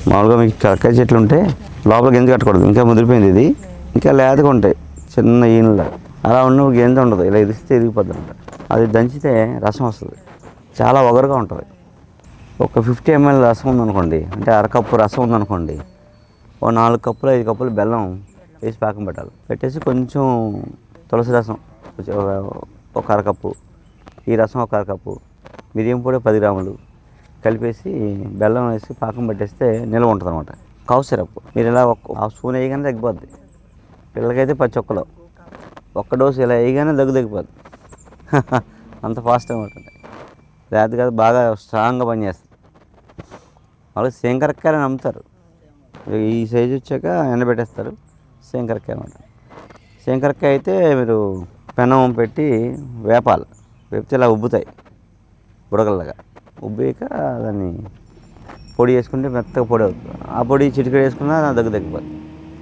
మామూలుగా మీకు కరక్కాయ చెట్లు ఉంటే లోపల గింజ కట్టకూడదు, ఇంకా ముదిరిపోయింది ఇది, ఇంకా లేతగా ఉంటాయి చిన్న ఈనలా. అలా ఉన్నప్పుడు గింజ ఉండదు, ఇలా ఇరిస్తే ఇరిగిపోద్ది అంట. అది దంచితే రసం వస్తుంది, చాలా ఒగరుగా ఉంటుంది. ఒక 50 ml రసం ఉందనుకోండి, అంటే అరకప్పు రసం ఉందనుకోండి, ఓ 4 కప్పులు 5 కప్పులు బెల్లం వేసి పాకం పెట్టాలి. పెట్టేసి కొంచెం తులసి రసం ఒక అరకప్పు, ఈ రసం ఒక అరకప్పు, మిరియం పొడి 10 గ్రాములు కలిపేసి బెల్లం వేసి పాకం పెట్టేస్తే నిల్వ ఉంటుంది అనమాట. కాఫ్ సిరప్ మీరు ఇలా ఒక స్పూన్ వేయగానే తగ్గిపోద్ది. పిల్లలకైతే 10 చుక్కలు, ఒక్క డోసు ఇలా వేయగానే తగ్గిపోద్ది. అంత ఫాస్ట్గా ఉంటుంది. లేకపోతే కాదు, బాగా స్ట్రాంగ్గా పనిచేస్తుంది. వాళ్ళు సేంకరక్కాయలు అని అమ్ముతారు, ఈ సైజు వచ్చాక ఎండబెట్టేస్తారు. సేంకరక్కాయ అనమాట. సేంకరక్కాయ అయితే మీరు పెనం పెట్టి వేపాలి, వేపితే ఇలా ఉబ్బుతాయి బుడగల్లాగా. ఉబ్బాక దాన్ని పొడి వేసుకుంటే మెత్తగా పొడి అవుతుంది. ఆ పొడి చిటికెడు వేసుకున్నా దగ్గర తగ్గిపోతుంది.